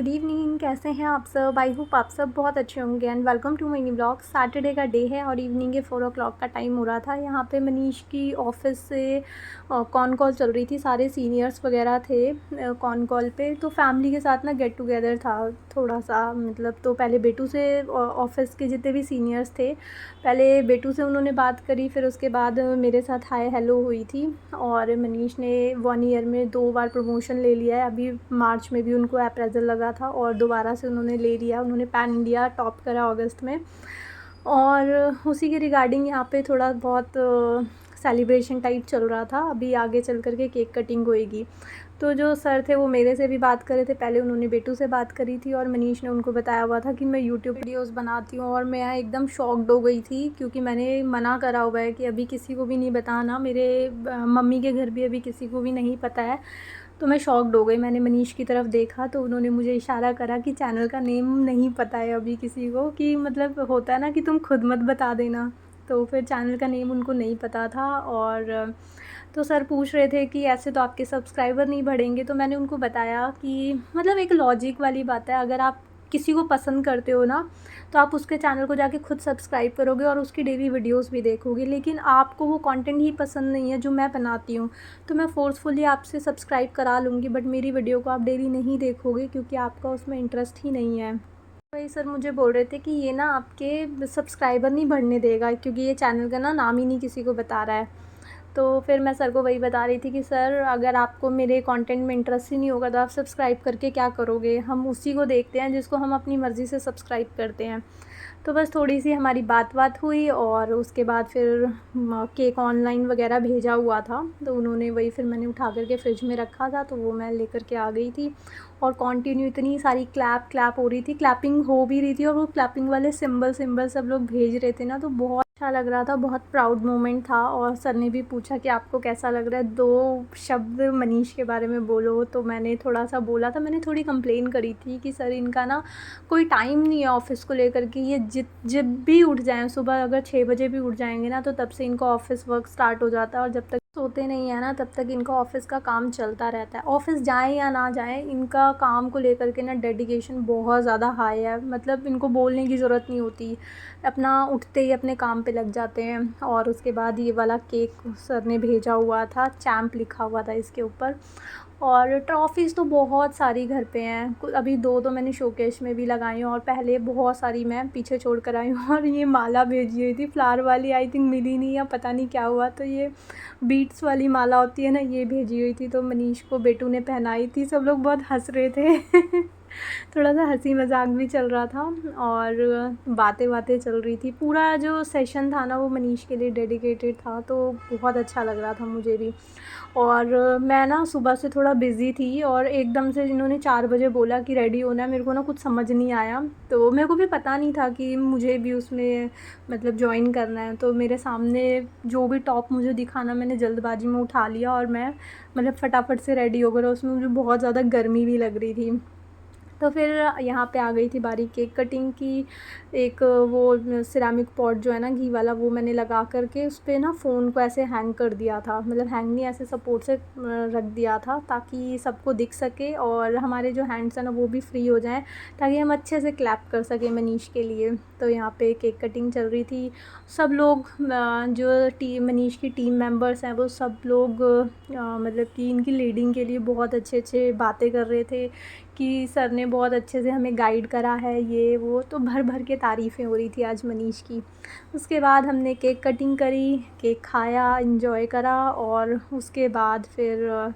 Good evening. कैसे हैं आप सब? आई होप आप सब बहुत अच्छे होंगे and welcome to my blog. Saturday का डे है और इवनिंग के 4 o'clock का टाइम हो रहा था। यहाँ पे मनीष की ऑफिस से कॉन कॉल चल रही थी। सारे सीनियर्स वगैरह थे कॉन कॉल पे, तो फैमिली के साथ ना गेट टुगेदर था थोड़ा सा। मतलब तो पहले बेटू से ऑफिस के जितने भी सीनियर्स थे, पहले बेटू से उन्होंने बात करी, फिर उसके बाद मेरे साथ हाय हेलो हुई थी। और मनीष ने 1 ईयर में 2 बार प्रमोशन ले लिया है। अभी मार्च में भी उनको अप्रेजल लगा था और दोबारा से उन्होंने ले लिया। उन्होंने पैन इंडिया टॉप करा अगस्त में। और उसी के रिगार्डिंग यहाँ पे थोड़ा बहुत सेलिब्रेशन टाइप चल रहा था। अभी आगे चल कर के केक कटिंग होएगी। तो जो सर थे वो मेरे से भी बात कर रहे थे। पहले उन्होंने बेटू से बात करी थी और मनीष ने उनको बताया हुआ था कि मैं यूट्यूब वीडियोस बनाती हूँ। और मैं यहाँ एकदम शॉक्ड हो गई थी क्योंकि मैंने मना करा हुआ है कि अभी किसी को भी नहीं बताना। मेरे मम्मी के घर भी अभी किसी को भी नहीं पता है। तो मैं शॉक्ड हो गई। मैंने मनीष की तरफ देखा तो उन्होंने मुझे इशारा करा कि चैनल का नेम नहीं पता है अभी किसी को, कि मतलब होता है ना कि तुम खुद मत बता देना। तो फिर चैनल का नेम उनको नहीं पता था। और तो सर पूछ रहे थे कि ऐसे तो आपके सब्सक्राइबर नहीं बढ़ेंगे। तो मैंने उनको बताया कि मतलब एक लॉजिक वाली बात है, अगर आप किसी को पसंद करते हो ना तो आप उसके चैनल को जाके खुद सब्सक्राइब करोगे और उसकी डेली वीडियोस भी देखोगे। लेकिन आपको वो कंटेंट ही पसंद नहीं है जो मैं बनाती हूँ, तो मैं फ़ोर्सफुली आपसे सब्सक्राइब करा लूँगी, बट मेरी वीडियो को आप डेली नहीं देखोगे क्योंकि आपका उसमें इंटरेस्ट ही नहीं है। वही सर मुझे बोल रहे थे कि ये ना आपके सब्सक्राइबर नहीं बढ़ने देगा क्योंकि ये चैनल का ना नाम ही नहीं किसी को बता रहा है। तो फिर मैं सर को वही बता रही थी कि सर अगर आपको मेरे कंटेंट में इंटरेस्ट ही नहीं होगा तो आप सब्सक्राइब करके क्या करोगे? हम उसी को देखते हैं जिसको हम अपनी मर्ज़ी से सब्सक्राइब करते हैं। तो बस थोड़ी सी हमारी बात हुई और उसके बाद फिर केक ऑनलाइन वगैरह भेजा हुआ था तो उन्होंने वही, फिर मैंने उठा करके फ्रिज में रखा था तो वो मैं लेकर के आ गई थी। और कंटिन्यू इतनी सारी क्लैप हो रही थी, क्लैपिंग हो भी रही थी और वो क्लैपिंग वाले सिंबल सब लोग भेज रहे थे ना, तो बहुत अच्छा लग रहा था। बहुत प्राउड मोमेंट था। और सर ने भी पूछा कि आपको कैसा लग रहा है, 2 शब्द मनीष के बारे में बोलो। तो मैंने थोड़ा सा बोला था, मैंने थोड़ी कंप्लेन करी थी कि सर इनका ना कोई टाइम नहीं है ऑफ़िस को लेकर के। ये जब भी उठ जाएँ, सुबह अगर 6 बजे भी उठ जाएंगे ना तो तब से इनका ऑफ़िस वर्क स्टार्ट हो जाता है और जब तक सोते नहीं है ना तब तक इनका ऑफ़िस का काम चलता रहता है। ऑफ़िस जाएँ या ना जाएँ, इनका काम को लेकर के ना डेडिकेशन बहुत ज़्यादा हाई है। मतलब इनको बोलने की ज़रूरत नहीं होती, अपना उठते ही अपने काम पे लग जाते हैं। और उसके बाद ये वाला केक सर ने भेजा हुआ था, चैम्प लिखा हुआ था इसके ऊपर। और ट्रॉफ़ीज़ तो बहुत सारी घर पे हैं। अभी 2 तो मैंने शोकेस में भी लगाई हैं और पहले बहुत सारी मैं पीछे छोड़ कर आई हूँ। और ये माला भेजी हुई थी फ्लावर वाली, आई थिंक मिली नहीं या पता नहीं क्या हुआ। तो ये बीट्स वाली माला होती है ना, ये भेजी हुई थी तो मनीष को बेटू ने पहनाई थी। सब लोग बहुत हंस रहे थे। थोड़ा सा हंसी मजाक भी चल रहा था और बातें चल रही थी। पूरा जो सेशन था ना वो मनीष के लिए डेडिकेटेड था, तो बहुत अच्छा लग रहा था मुझे भी। और मैं ना सुबह से थोड़ा बिज़ी थी और एकदम से इन्होंने 4 बजे बोला कि रेडी होना है। मेरे को ना कुछ समझ नहीं आया, तो मेरे को भी पता नहीं था कि मुझे भी उसमें मतलब जॉइन करना है। तो मेरे सामने जो भी टॉप मुझे दिखा ना, मैंने जल्दबाजी में उठा लिया और मैं मतलब फटाफट से रेडी हो गई। उसमें मुझे बहुत ज़्यादा गर्मी भी लग रही थी। तो फिर यहाँ पे आ गई थी बारी केक कटिंग की। एक वो सिरेमिक पॉट जो है ना घी वाला, वो मैंने लगा कर के उस पे ना फ़ोन को ऐसे हैंग कर दिया था। मतलब हैंग नहीं, ऐसे सपोर्ट से रख दिया था ताकि सबको दिख सके और हमारे जो हैंड्स हैं ना वो भी फ्री हो जाएं, ताकि हम अच्छे से क्लैप कर सकें मनीष के लिए। तो यहाँ पे केक कटिंग चल रही थी। सब लोग जो मनीष की टीम मेंबर्स हैं वो सब लोग मतलब कि इनकी लीडिंग के लिए बहुत अच्छे बातें कर रहे थे कि सर ने बहुत अच्छे से हमें गाइड करा है, ये वो। तो भर के तारीफ़ें हो रही थी आज मनीष की। उसके बाद हमने केक कटिंग करी, केक खाया, एंजॉय करा और उसके बाद फिर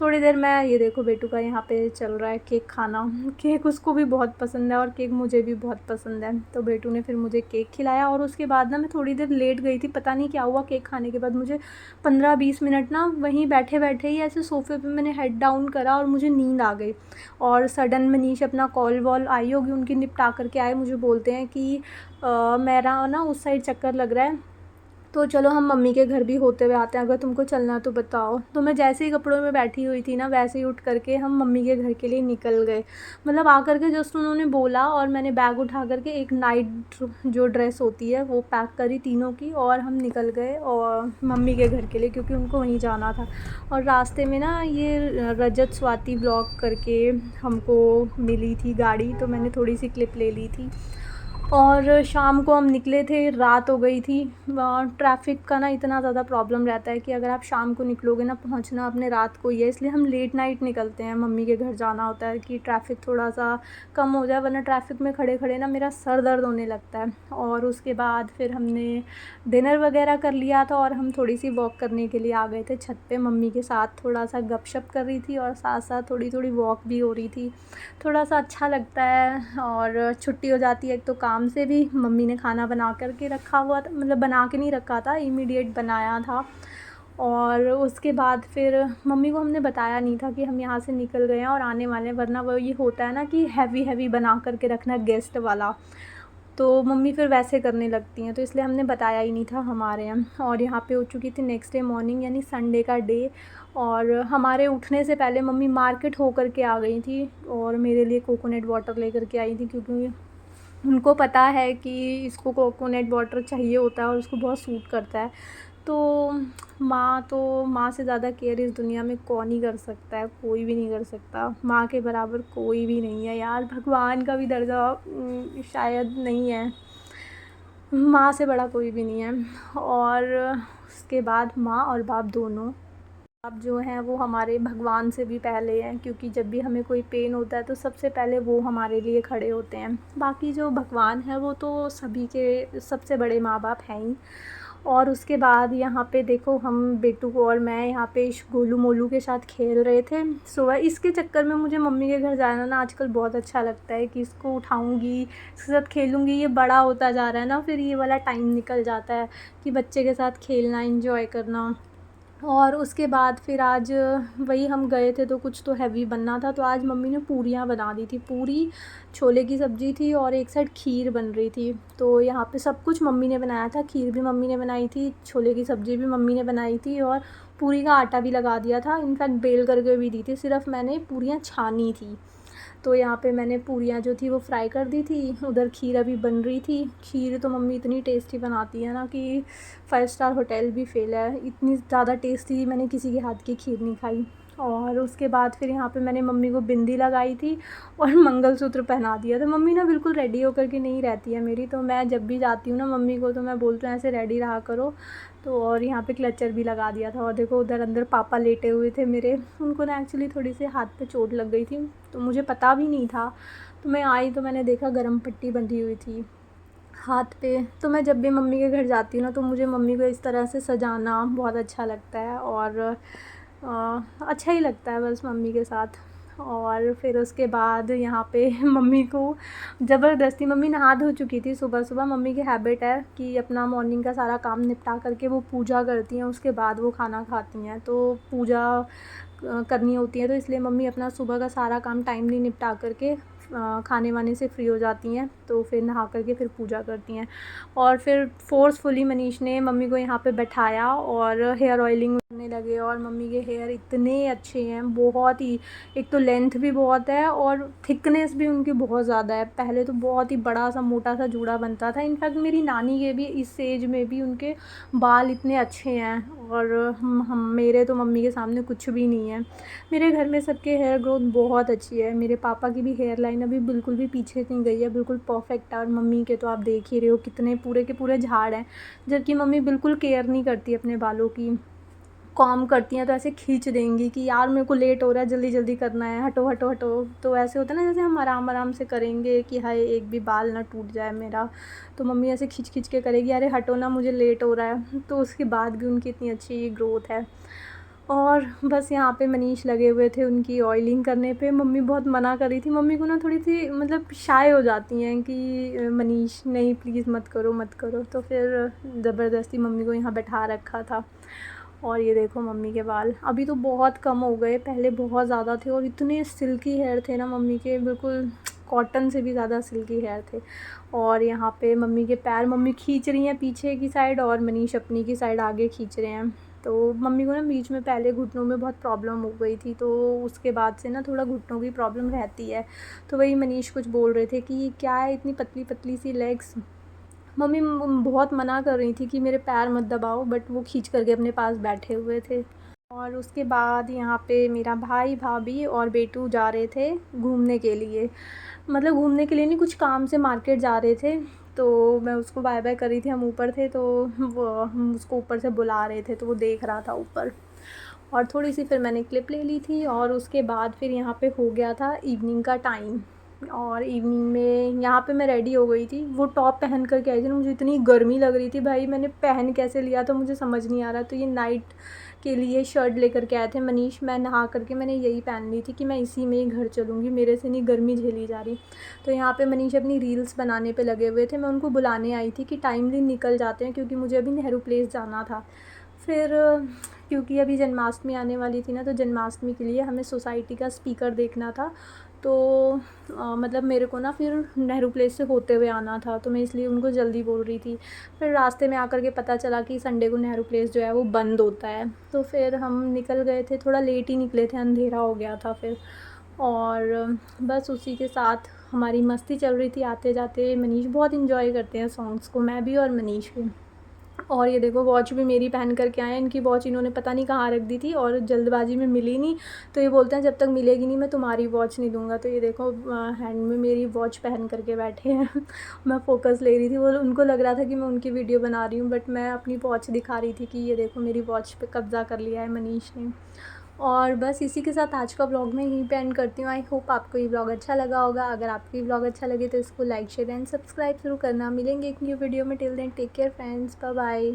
थोड़ी देर मैं, ये देखो बेटू का यहाँ पे चल रहा है केक खाना। केक उसको भी बहुत पसंद है और केक मुझे भी बहुत पसंद है। तो बेटू ने फिर मुझे केक खिलाया और उसके बाद ना मैं थोड़ी देर लेट गई थी। पता नहीं क्या हुआ, केक खाने के बाद मुझे 15-20 मिनट ना वहीं बैठे ही ऐसे सोफ़े पे मैंने हेड डाउन करा और मुझे नींद आ गई। और सडन मनीष अपना कॉल वॉल आई होगी उनकी निपटा करके आए, मुझे बोलते हैं कि मेरा ना उस साइड चक्कर लग रहा है तो चलो हम मम्मी के घर भी होते हुए आते हैं, अगर तुमको चलना तो बताओ। तो मैं जैसे ही कपड़ों में बैठी हुई थी ना, वैसे ही उठ करके हम मम्मी के घर के लिए निकल गए। मतलब आकर के जस्ट उन्होंने बोला और मैंने बैग उठा करके एक नाइट जो ड्रेस होती है वो पैक करी तीनों की, और हम निकल गए और मम्मी के घर के लिए, क्योंकि उनको वहीं जाना था। और रास्ते में ना ये रजत स्वाति ब्लॉग करके हमको मिली थी गाड़ी, तो मैंने थोड़ी सी क्लिप ले ली थी। और शाम को हम निकले थे, रात हो गई थी। ट्रैफ़िक का ना इतना ज़्यादा प्रॉब्लम रहता है कि अगर आप शाम को निकलोगे ना, पहुंचना अपने रात को ही है, इसलिए हम लेट नाइट निकलते हैं। मम्मी के घर जाना होता है कि ट्रैफ़िक थोड़ा सा कम हो जाए, वरना ट्रैफ़िक में खड़े खड़े ना मेरा सर दर्द होने लगता है। और उसके बाद फिर हमने डिनर वगैरह कर लिया था और हम थोड़ी सी वॉक करने के लिए आ गए थे छत पे। मम्मी के साथ थोड़ा सा गपशप कर रही थी और साथ साथ थोड़ी थोड़ी वॉक भी हो रही थी। थोड़ा सा अच्छा लगता है और छुट्टी हो जाती है। एक तो काम से भी, मम्मी ने खाना बना कर के रखा हुआ था, मतलब बना के नहीं रखा था, इमीडिएट बनाया था। और उसके बाद फिर मम्मी को हमने बताया नहीं था कि हम यहाँ से निकल गए हैं और आने वाले हैं, वरना वो ये होता है ना कि हैवी हैवी बना कर के रखना गेस्ट वाला, तो मम्मी फिर वैसे करने लगती हैं, तो इसलिए हमने बताया ही नहीं था हमारे यहाँ। और यहाँ पे हो चुकी थी नेक्स्ट डे मॉर्निंग, यानी संडे का डे। और हमारे उठने से पहले मम्मी मार्केट हो कर के आ गई थी और मेरे लिए कोकोनट वाटर लेकर के आई थी, क्योंकि उनको पता है कि इसको कोकोनट वाटर चाहिए होता है और उसको बहुत सूट करता है। तो माँ से ज़्यादा केयर इस दुनिया में कौन ही कर सकता है, कोई भी नहीं कर सकता। माँ के बराबर कोई भी नहीं है यार, भगवान का भी दर्जा शायद नहीं है, माँ से बड़ा कोई भी नहीं है। और उसके बाद माँ और बाप दोनों, बाप जो हैं वो हमारे भगवान से भी पहले हैं, क्योंकि जब भी हमें कोई पेन होता है तो सबसे पहले वो हमारे लिए खड़े होते हैं। बाकी जो भगवान है वो तो सभी के सबसे बड़े माँ बाप हैं ही। और उसके बाद यहाँ पे देखो, हम बेटू को और मैं यहाँ पे गोलू मोलू के साथ खेल रहे थे सुबह। इसके चक्कर में मुझे मम्मी के घर जाना ना आजकल बहुत अच्छा लगता है कि इसको उठाऊँगी, इसके साथ खेलूँगी। ये बड़ा होता जा रहा है ना, फिर ये वाला टाइम निकल जाता है कि बच्चे के साथ खेलना, एंजॉय करना। और उसके बाद फिर आज वही हम गए थे तो कुछ तो हैवी बनना था, तो आज मम्मी ने पूरियाँ बना दी थी। पूरी, छोले की सब्ज़ी थी और एक साइड खीर बन रही थी। तो यहाँ पे सब कुछ मम्मी ने बनाया था, खीर भी मम्मी ने बनाई थी, छोले की सब्ज़ी भी मम्मी ने बनाई थी और पूरी का आटा भी लगा दिया था। इनफैक्ट बेल करके भी दी थी, सिर्फ मैंने पूरियाँ छानी थी। तो यहाँ पे मैंने पूरियाँ जो थी वो फ्राई कर दी थी, उधर खीर अभी बन रही थी। खीर तो मम्मी इतनी टेस्टी बनाती है ना कि 5 स्टार होटल भी फेल है, इतनी ज़्यादा टेस्टी मैंने किसी के हाथ की खीर नहीं खाई। और उसके बाद फिर यहाँ पे मैंने मम्मी को बिंदी लगाई थी और मंगलसूत्र पहना दिया था। मम्मी ना बिल्कुल रेडी होकर के नहीं रहती है मेरी, तो मैं जब भी जाती हूँ ना मम्मी को, तो मैं बोलती हूँ ऐसे रेडी रहा करो। तो और यहाँ पे क्लचर भी लगा दिया था। और देखो उधर अंदर पापा लेटे हुए थे मेरे, उनको ना एक्चुअली थोड़ी सी हाथ पे चोट लग गई थी, तो मुझे पता भी नहीं था। तो मैं आई तो मैंने देखा गरम पट्टी बंधी हुई थी हाथ पे। तो मैं जब भी मम्मी के घर जाती हूँ ना, तो मुझे मम्मी को इस तरह से सजाना बहुत अच्छा लगता है और अच्छा ही लगता है बस मम्मी के साथ। और फिर उसके बाद यहाँ पे मम्मी को ज़बरदस्ती, मम्मी नहा धो चुकी थी सुबह सुबह। मम्मी की हैबिट है कि अपना मॉर्निंग का सारा काम निपटा करके वो पूजा करती हैं, उसके बाद वो खाना खाती हैं। तो पूजा करनी होती है, तो इसलिए मम्मी अपना सुबह का सारा काम टाइमली निपटा करके खाने वाने से फ्री हो जाती हैं, तो फिर नहा करके फिर पूजा करती हैं। और फिर फ़ोर्सफुली मनीष ने मम्मी को यहाँ पे बैठाया और हेयर ऑयलिंग करने लगे। और मम्मी के हेयर इतने अच्छे हैं, बहुत ही, एक तो लेंथ भी बहुत है और थिकनेस भी उनकी बहुत ज़्यादा है। पहले तो बहुत ही बड़ा सा मोटा सा जूड़ा बनता था। इनफैक्ट मेरी नानी के भी इस एज में भी उनके बाल इतने अच्छे हैं, और हम मेरे तो मम्मी के सामने कुछ भी नहीं है। मेरे घर में सबके हेयर ग्रोथ बहुत अच्छी है। मेरे पापा की भी हेयर लाइन अभी बिल्कुल भी पीछे नहीं गई है, बिल्कुल परफेक्ट है। और मम्मी के तो आप देख ही रहे हो कितने पूरे के पूरे झाड़ हैं, जबकि मम्मी बिल्कुल केयर नहीं करती अपने बालों की। कॉम करती हैं तो ऐसे खींच देंगी कि यार मेरे को लेट हो रहा है, जल्दी जल्दी करना है, हटो हटो हटो। तो ऐसे होता है ना, जैसे हम आराम आराम से करेंगे कि हाय एक भी बाल ना टूट जाए मेरा, तो मम्मी ऐसे खींच खींच के करेगी, अरे हटो ना मुझे लेट हो रहा है। तो उसके बाद भी उनकी इतनी अच्छी ग्रोथ है। और बस यहाँ पे मनीष लगे हुए थे उनकी ऑयलिंग करने पे। मम्मी बहुत मना कर रही थी, मम्मी को ना थोड़ी सी मतलब शाय हो जाती हैं कि मनीष नहीं प्लीज़ मत करो मत करो। तो फिर ज़बरदस्ती मम्मी को यहाँ बैठा रखा था। और ये देखो मम्मी के बाल अभी तो बहुत कम हो गए, पहले बहुत ज़्यादा थे और इतने सिल्की हेयर थे ना मम्मी के, बिल्कुल कॉटन से भी ज़्यादा सिल्की हेयर थे। और यहाँ पे मम्मी के पैर मम्मी खींच रही हैं पीछे की साइड और मनीष अपनी की साइड आगे खींच रहे हैं। तो मम्मी को ना बीच में पहले घुटनों में बहुत प्रॉब्लम हो गई थी, तो उसके बाद से ना थोड़ा घुटनों की प्रॉब्लम रहती है। तो वही मनीष कुछ बोल रहे थे कि ये क्या है इतनी पतली पतली सी लेग्स। मम्मी बहुत मना कर रही थी कि मेरे पैर मत दबाओ, बट वो खींच करके अपने पास बैठे हुए थे। और उसके बाद यहाँ पे मेरा भाई भाभी और बेटू जा रहे थे घूमने के लिए, मतलब घूमने के लिए नहीं, कुछ काम से मार्केट जा रहे थे। तो मैं उसको बाय बाय कर रही थी, हम ऊपर थे तो वो हम उसको ऊपर से बुला रहे थे, तो वो देख रहा था ऊपर। और थोड़ी सी फिर मैंने क्लिप ले ली थी और उसके बाद फिर यहाँ पे हो गया था इवनिंग का टाइम। और इवनिंग में यहाँ पे मैं रेडी हो गई थी, वो टॉप पहन कर के आई थी ना, मुझे इतनी गर्मी लग रही थी भाई, मैंने पहन कैसे लिया तो मुझे समझ नहीं आ रहा। तो ये नाइट के लिए शर्ट लेकर के आए थे मनीष, मैं नहा करके मैंने यही पहन ली थी कि मैं इसी में ही घर चलूँगी, मेरे से नहीं गर्मी झेली जा रही। तो यहाँ पे मनीष अपनी रील्स बनाने पे लगे हुए थे, मैं उनको बुलाने आई थी कि टाइमली निकल जाते हैं क्योंकि मुझे अभी नेहरू प्लेस जाना था। फिर क्योंकि अभी जन्माष्टमी आने वाली थी ना, तो जन्माष्टमी के लिए हमें सोसाइटी का स्पीकर देखना था। तो मतलब मेरे को ना फिर नेहरू प्लेस से होते हुए आना था, तो मैं इसलिए उनको जल्दी बोल रही थी। फिर रास्ते में आकर के पता चला कि संडे को नेहरू प्लेस जो है वो बंद होता है, तो फिर हम निकल गए थे, थोड़ा लेट ही निकले थे, अंधेरा हो गया था फिर। और बस उसी के साथ हमारी मस्ती चल रही थी आते जाते। मनीष बहुत इन्जॉय करते हैं सॉन्ग्स को, मैं भी और मनीष भी। और ये देखो वॉच भी मेरी पहन करके आए हैं, इनकी वॉच इन्होंने पता नहीं कहाँ रख दी थी और जल्दबाजी में मिली नहीं, तो ये बोलते हैं जब तक मिलेगी नहीं मैं तुम्हारी वॉच नहीं दूंगा। तो ये देखो हैंड में मेरी वॉच पहन करके बैठे हैं मैं फ़ोकस ले रही थी, वो उनको लग रहा था कि मैं उनकी वीडियो बना रही हूँ, बट मैं अपनी वॉच दिखा रही थी कि ये देखो मेरी वॉच पे कब्ज़ा कर लिया है मनीष ने। और बस इसी के साथ आज का व्लॉग मैं यहीं पे एंड करती हूँ। आई होप आपको ये व्लॉग अच्छा लगा होगा। अगर आपको ये व्लॉग अच्छा लगे तो इसको लाइक शेयर एंड सब्सक्राइब ज़रूर करना। मिलेंगे एक न्यू वीडियो में, till then take care friends, bye bye.